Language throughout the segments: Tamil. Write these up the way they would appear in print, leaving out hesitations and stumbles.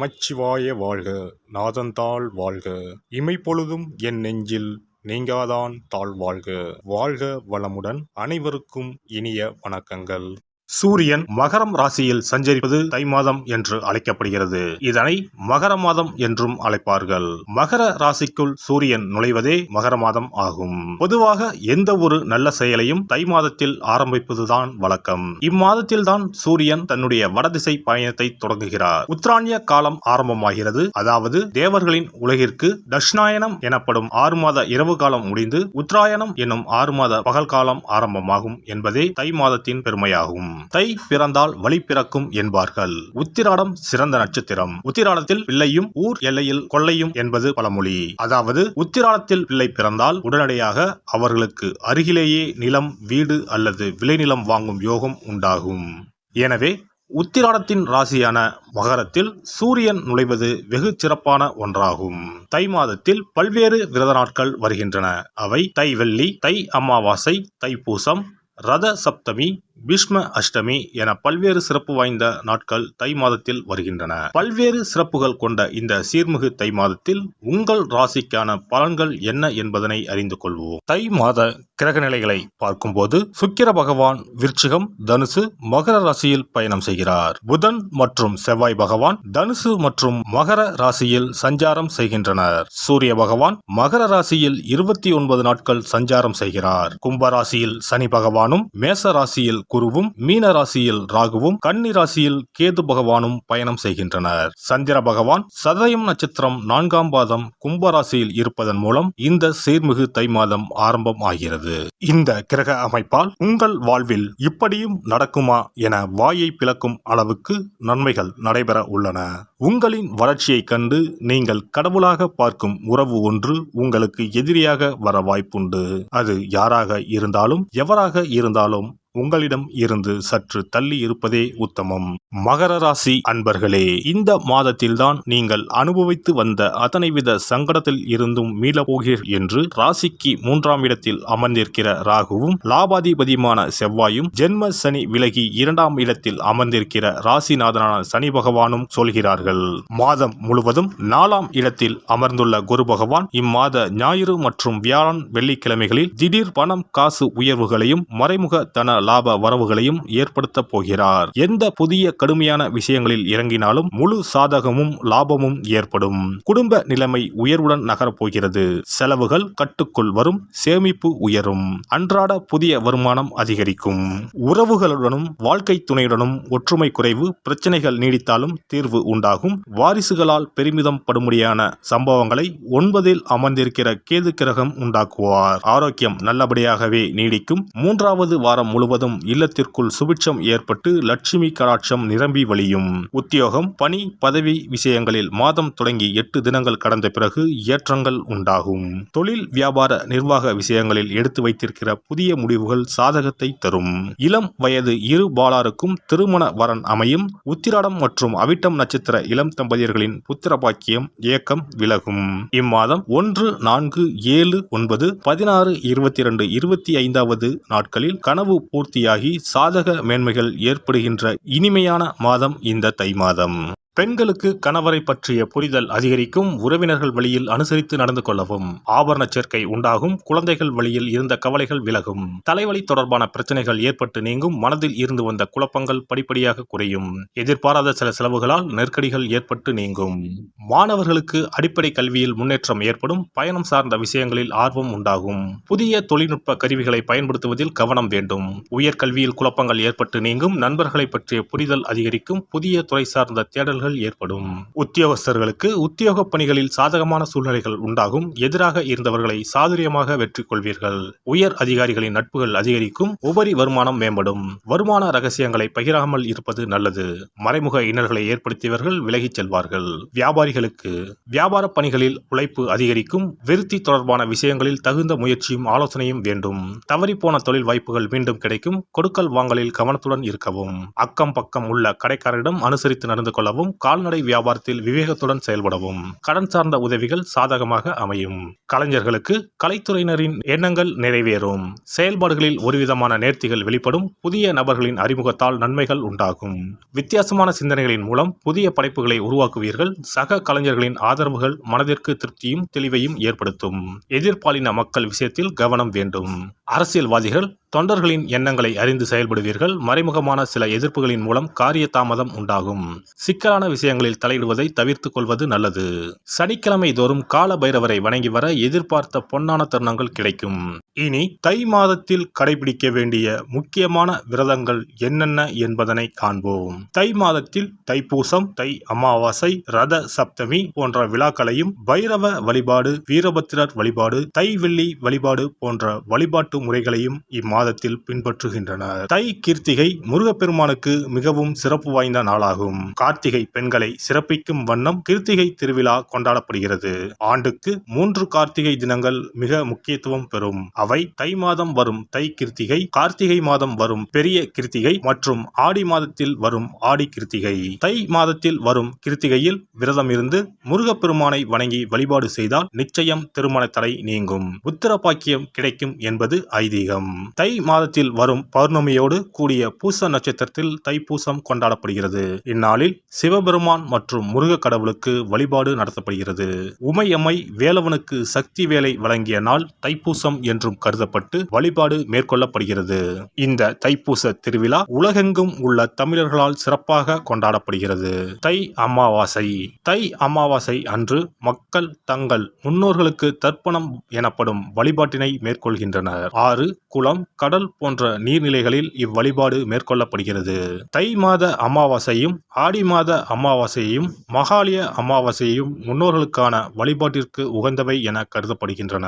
நமச்சிவாய வாழ்க. நாதந்தாள் வாழ்க. இமைப்பொழுதும் என் நெஞ்சில் நீங்காதான் தாழ் வாழ்க. வாழ்க வளமுடன். அனைவருக்கும் இனிய வணக்கங்கள். சூரியன் மகரம் ராசியில் சஞ்சரிப்பது தை மாதம் என்று அழைக்கப்படுகிறது. இதனை மகர மாதம் என்றும் அழைப்பார்கள். மகர ராசிக்குள் சூரியன் நுழைவதே மகர மாதம் ஆகும். பொதுவாக எந்த ஒரு நல்ல செயலையும் தை மாதத்தில் ஆரம்பிப்பதுதான் வழக்கம். இம்மாதத்தில் தான் சூரியன் தன்னுடைய வடதிசை பயணத்தை தொடங்குகிறார். உத்தராயண காலம் ஆரம்பமாகிறது. அதாவது தேவர்களின் உலகிற்கு தட்சிணாயனம் எனப்படும் 6 மாத இரவு காலம் முடிந்து உத்தராயணம் என்னும் 6 மாத பகல் காலம் ஆரம்பமாகும் என்பதே தை மாதத்தின் பெருமையாகும். தை பிறந்தால் வழி பிறக்கும் என்பார்கள். உத்திராடம் சிறந்த நட்சத்திரம். உத்திராடத்தில் பிள்ளையும் ஊர் எல்லையில் கொள்ளையும் என்பது பழமொழி. அதாவது உத்திராடத்தில் பிள்ளை பிறந்தால் உடனடியாக அவர்களுக்கு அருகிலேயே நிலம், வீடு அல்லது விளைநிலம் வாங்கும் யோகம் உண்டாகும். எனவே உத்திராடத்தின் ராசியான மகரத்தில் சூரியன் நுழைவது வெகு சிறப்பான ஒன்றாகும். தை மாதத்தில் பல்வேறு விரத நாட்கள் வருகின்றன. அவை தை வெள்ளி, தை அமாவாசை, தைப்பூசம், ரத சப்தமி, பீஷ்ம அஷ்டமி என பல்வேறு சிறப்பு வாய்ந்த நாட்கள் தை மாதத்தில் வருகின்றன. பல்வேறு சிறப்புகள் கொண்ட இந்த சீர்மிகு தை மாதத்தில் உங்கள் ராசிக்கான பலன்கள் என்ன என்பதனை அறிந்து கொள்வோம். தை மாத கிரக நிலைகளை பார்க்கும்போது சுக்கிர பகவான் விருச்சிகம், தனுசு, மகர ராசியில் பயணம் செய்கிறார். புதன் மற்றும் செவ்வாய் பகவான் தனுசு மற்றும் மகர ராசியில் சஞ்சாரம் செய்கின்றனர். சூரிய பகவான் மகர ராசியில் 29 நாட்கள் சஞ்சாரம் செய்கிறார். கும்ப ராசியில் சனி பகவானும், மேச ராசியில் குருவும், மீன ராசியில் ராகுவும், கன்னி ராசியில் கேது பகவானும் பயணம் செய்கின்றனர். சந்திர பகவான் சதயம் நட்சத்திரம் 4ஆம் பாதம் கும்ப ராசியில் இருப்பதன் மூலம் இந்த சீர்மிகு தை மாதம் ஆரம்பம் ஆகிறது. இந்த கிரக அமைப்பால் உங்கள் வாழ்வில் இப்படியும் நடக்குமா என வாயை பிளக்கும் அளவுக்கு நன்மைகள் நடைபெற உள்ளன. உங்களின் வளர்ச்சியை கண்டு நீங்கள் கடவுளாக பார்க்கும் உறவு ஒன்று உங்களுக்கு எதிரியாக வர வாய்ப்புண்டு. அது யாராக இருந்தாலும் எவராக இருந்தாலும் உங்களிடம் இருந்து சற்று தள்ளி இருப்பதே உத்தமம். மகர ராசி அன்பர்களே, இந்த மாதத்தில்தான் நீங்கள் அனுபவித்து வந்த அத்தனை வித சங்கடத்தில் இருந்தும் மீளப்போகிறீர் என்று ராசிக்கு 3ஆம் இடத்தில் அமர்ந்திருக்கிற ராகுவும், லாபாதிபதியுமான செவ்வாயும், ஜென்ம சனி விலகி 2ஆம் இடத்தில் அமர்ந்திருக்கிற ராசிநாதனான சனி பகவானும் சொல்கிறார்கள். மாதம் முழுவதும் 4ஆம் இடத்தில் அமர்ந்துள்ள குரு பகவான் இம்மாத ஞாயிறு மற்றும் வியாழன், வெள்ளிக்கிழமைகளில் திடீர் பணம் காசு உயர்வுகளையும் மறைமுக தன லாப வரவுகளையும் ஏற்படுத்த போகிறார். எந்த புதிய கடுமையான விஷயங்களில் இறங்கினாலும் முழு சாதகமும் லாபமும் ஏற்படும். குடும்ப நிலைமை உயர்வுடன் நகரப்போகிறது. செலவுகள் கட்டுக்குள் வரும். சேமிப்பு உயரும். அன்றாட புதிய வருமானம் அதிகரிக்கும். உறவுகளுடனும் வாழ்க்கை துணையுடனும் ஒற்றுமை குறைவு, பிரச்சனைகள் நீடித்தாலும் தீர்வு உண்டாகும். வாரிசுகளால் பெருமிதம் படும்படியான சம்பவங்களை 9இல் அமர்ந்திருக்கிற கேது கிரகம் உண்டாக்குவார். ஆரோக்கியம் நல்லபடியாகவே நீடிக்கும். 3வது வாரம் முழுவதும் இல்லத்திற்குள் சுபிட்சம் ஏற்பட்டு லட்சுமி கடாட்சம் நிரம்பி வழியும். உத்தியோகம், பணி, பதவி விஷயங்களில் மாதம் தொடங்கி 8 தினங்கள் கடந்த பிறகு ஏற்றங்கள் உண்டாகும். தொழில், வியாபார, நிர்வாக விஷயங்களில் எடுத்து வைத்திருக்கிற புதிய முடிவுகள் சாதகத்தை தரும். இளம் வயது இரு பாலாருக்கும் திருமண வரன் அமையும். உத்திராடம் மற்றும் அவிட்டம் நட்சத்திர இளம் தம்பதியர்களின் புத்திர பாக்கியம் ஏக்கம் விலகும். இம்மாதம் 1, 4, 7, 9, 16, 22, 25வது நாட்களில் கனவு பூர்த்தியாகி சாதக மேன்மைகள் ஏற்படுகின்ற இனிமையான மாதம் இந்த தை மாதம். பெண்களுக்கு கணவரை பற்றிய புரிதல் அதிகரிக்கும். உறவினர்கள் வழியில் அனுசரித்து நடந்து கொள்ளவும். ஆபரண சேர்க்கை உண்டாகும். குழந்தைகள் வழியில் இருந்த கவலைகள் விலகும். தலைவலி தொடர்பான பிரச்சனைகள் ஏற்பட்டு நீங்கும். மனதில் இருந்து வந்த குழப்பங்கள் படிப்படியாக குறையும். எதிர்பாராத சில செலவுகளால் நெருக்கடிகள் ஏற்பட்டு நீங்கும். மாணவர்களுக்கு அடிப்படை கல்வியில் முன்னேற்றம் ஏற்படும். பயணம் சார்ந்த விஷயங்களில் ஆர்வம் உண்டாகும். புதிய தொழில்நுட்ப கருவிகளை பயன்படுத்துவதில் கவனம் வேண்டும். உயர்கல்வியில் குழப்பங்கள் ஏற்பட்டு நீங்கும். நண்பர்களை பற்றிய புரிதல் அதிகரிக்கும். புதிய துறை சார்ந்த தேடல்கள் ஏற்படும். உத்தியோகஸ்தர்களுக்கு உத்தியோக பணிகளில் சாதகமான சூழ்நிலைகள் உண்டாகும். எதிராக இருந்தவர்களை சாதுரியமாக வெற்றி கொள்வீர்கள். உயர் அதிகாரிகளின் நட்புகள் அதிகரிக்கும். உபரி வருமானம் மேம்படும். வருமான ரகசியங்களை பகிராமல் இருப்பது நல்லது. மறைமுக இன்னல்களை ஏற்படுத்தியவர்கள் விலகிச் செல்வார்கள். வியாபாரிகளுக்கு வியாபார பணிகளில் உழைப்பு அதிகரிக்கும். விருத்தி தொடர்பான விஷயங்களில் தகுந்த முயற்சியும் ஆலோசனையும் வேண்டும். தவறிப்போன தொழில் வாய்ப்புகள் மீண்டும் கிடைக்கும். கொடுக்கல் வாங்கலில் கவனத்துடன் இருக்கவும். அக்கம் பக்கம் உள்ள கடைக்காரரிடம் அனுசரித்து நடந்து கொள்ளவும். சிந்திக்கவும் கால்நடை வியாபாரத்தில் விவேகத்துடன் செயல்படவும் கடன் சார்ந்த உதவிகள் சாதகமாக அமையும். கலைஞர்களுக்கு கலைத்துறையினரின் எண்ணங்கள் நிறைவேறும். செயல்பாடுகளில் ஒருவிதமான நேர்த்திகள் வெளிப்படும். புதிய நபர்களின் அறிமுகத்தால் நன்மைகள் உண்டாகும். வித்தியாசமான சிந்தனைகளின் மூலம் புதிய படைப்புகளை உருவாக்குவீர்கள். சக கலைஞர்களின் ஆதரவுகள் மனதிற்கு திருப்தியும் தெளிவையும் ஏற்படுத்தும். எதிர்பாலின மக்கள் விஷயத்தில் கவனம் வேண்டும். அரசியல்வாதிகள் தொண்டர்களின் எண்ணங்களை அறிந்து செயல்படுவீர்கள். மறைமுகமான சில எதிர்ப்புகளின் மூலம் காரிய தாமதம் உண்டாகும். சிக்கலான விஷயங்களில் தலையிடுவதை தவிர்த்துக் கொள்வது நல்லது. சனிக்கிழமை தோறும் கால பைரவரை வணங்கி வர எதிர்பார்த்த பொன்னான தருணங்கள் கிடைக்கும். இனி தை மாதத்தில் கடைபிடிக்க வேண்டிய முக்கியமான விரதங்கள் என்னென்ன என்பதனை காண்போம். தை மாதத்தில் தைப்பூசம், தை அமாவாசை, ரத சப்தமி போன்ற விழாக்களையும், பைரவ வழிபாடு, வீரபத்திரர் வழிபாடு, தை வெள்ளி வழிபாடு போன்ற வழிபாட்டு முறைகளையும் இம்மாதத்தில் பின்பற்றுகின்றனர். தை கிருத்திகை முருகப்பெருமானுக்கு மிகவும் சிறப்பு வாய்ந்த நாளாகும். கார்த்திகை பெண்களை சிறப்பிக்கும் வண்ணம் கிருத்திகை திருவிழா கொண்டாடப்படுகிறது. ஆண்டுக்கு 3 கார்த்திகை தினங்கள் மிக முக்கியத்துவம் பெறும். அவை தை மாதம் வரும் தை கிருத்திகை, கார்த்திகை மாதம் வரும் பெரிய கிருத்திகை மற்றும் ஆடி மாதத்தில் வரும் ஆடி கிருத்திகை. தை மாதத்தில் வரும் கிருத்திகையில் விரதம் இருந்து முருகப்பெருமானை வணங்கி வழிபாடு செய்தால் நிச்சயம் திருமண தடை நீங்கும். புத்திர பாக்கியம் கிடைக்கும் என்பது ஐதீகம். தை மாதத்தில் வரும் பௌர்ணமியோடு கூடிய பூச நட்சத்திரத்தில் தைப்பூசம் கொண்டாடப்படுகிறது. இந்நாளில் சிவபெருமான் மற்றும் முருக கடவுளுக்கு வழிபாடு நடத்தப்படுகிறது. உமையம்மை வேலவனுக்கு சக்தி வேலை வழங்கிய நாள் தைப்பூசம் என்றும் கருதப்பட்டு வழிபாடு மேற்கொள்ளப்படுகிறது. இந்த தைப்பூச திருவிழா உலகெங்கும் உள்ள தமிழர்களால் சிறப்பாக கொண்டாடப்படுகிறது. தை அமாவாசை. தை அமாவாசை அன்று மக்கள் தங்கள் முன்னோர்களுக்கு தர்ப்பணம் எனப்படும் வழிபாட்டினை மேற்கொள்கின்றனர். ஆறு, குளம், கடல் போன்ற நீர்நிலைகளில் இவ்வழிபாடு மேற்கொள்ளப்படுகிறது. தை மாத அமாவாசையும் ஆடி மாத அமாவாசையையும் மகாலய அமாவாசையையும் முன்னோர்களுக்கான வழிபாட்டிற்கு உகந்தவை என கருதப்படுகின்றன.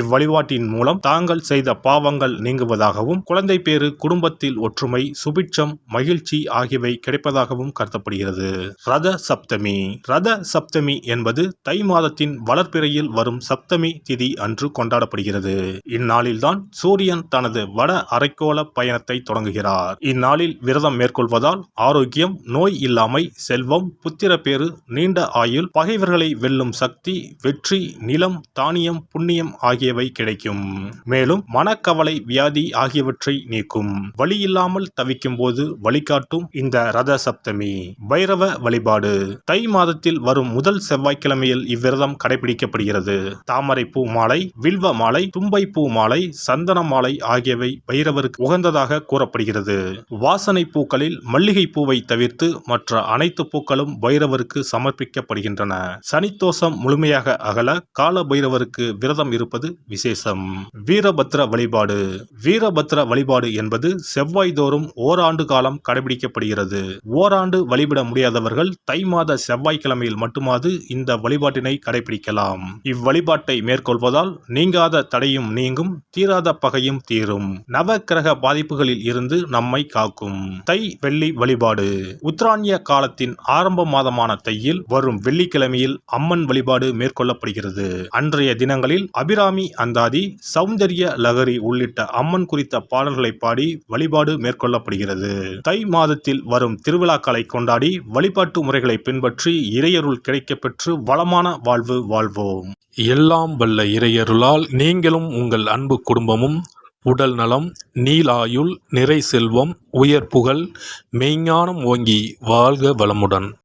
இவ்வழிபாட்டின் மூலம் தாங்கள் செய்த பாவங்கள் நீங்குவதாகவும் குழந்தை பேறு, குடும்பத்தில் ஒற்றுமை, சுபிட்சம், மகிழ்ச்சி ஆகியவை கிடைப்பதாகவும் கருதப்படுகிறது. ரத சப்தமி. ரத சப்தமி என்பது தை மாதத்தின் வளர்பிறையில் வரும் சப்தமி திதி அன்று கொண்டாடப்படுகிறது. இந்நாளில்தான் சூரியன் தனது வட அரைக்கோள பயணத்தை தொடங்குகிறார். இந்நாளில் விரதம் மேற்கொள்வதால் ஆரோக்கியம், நோய் இல்லாமை, செல்வம், புத்திரப்பேறு, நீண்ட ஆயுள், பகைவர்களை வெல்லும் சக்தி, வெற்றி, நிலம், தானியம், புண்ணியம் ஆகியவை கிடைக்கும். மேலும் மனக்கவலை, வியாதி ஆகியவற்றை நீக்கும். வழியில்லாமல் தவிக்கும் போது வழிகாட்டும் இந்த ரத சப்தமி. பைரவ வழிபாடு. தை மாதத்தில் வரும் முதல் செவ்வாய்க்கிழமையில் இவ்விரதம் கடைபிடிக்கப்படுகிறது. தாமரை பூ மாலை, வில்வ மாலை, தும்பை பூ மாலை, சந்தன மாலை ஆகியவை பைரவருக்கு உகந்ததாக கூறப்படுகிறது. வாசனை பூக்களில் மல்லிகை பூவை தவிர்த்து மற்ற அனைத்து பூக்களும் பைரவருக்கு சமர்ப்பிக்கப்படுகின்றன. சனித்தோஷம் முழுமையாக அகல கால பைரவருக்கு விரதம் இருப்பது விசேஷம். வீரபத்ர வழிபாடு. வீரபத்ர வழிபாடு என்பது செவ்வாய் தோறும் ஓராண்டு காலம் கடைபிடிக்கப்படுகிறது. ஓராண்டு வழிபட முடியாதவர்கள் தை மாத செவ்வாய்க்கிழமையில் மட்டுமாவது இந்த வழிபாட்டினை கடைபிடிக்கலாம். இவ்வழிபாட்டை மேற்கொள்வதால் நீங்காத தடையும் நீங்கும், தீராத பகையும் தீரும். நவ கிரக பாதிப்புகளில் இருந்து நம்மை காக்கும். தை வெள்ளி வழிபாடு. உத்தராயண காலத்தின் ஆரம்ப மாதமான தையில் வரும் வெள்ளிக்கிழமையில் அம்மன் வழிபாடு மேற்கொள்ளப்படுகிறது. அன்றைய தினங்களில் அபிராமி அந்தாதி, சௌந்தர்ய லகரி உள்ளிட்ட அம்மன் குறித்த பாடல்களை பாடி வழிபாடு மேற்கொள்ளப்படுகிறது. தை மாதத்தில் வரும் திருவிழாக்களை கொண்டாடி வழிபாட்டு முறைகளை பின்பற்றி இறையருள் கிடைக்கப்பெற்று வளமான வாழ்வு வாழ்வோம். எல்லாம் வல்ல இறையருளால் நீங்களும் உங்கள் அன்பு குடும்பமும் உடல் நலம், நீலாயுள், நிறை செல்வம், உயர் புகழ், மெய்ஞானம் ஓங்கி வாழ்க வளமுடன்.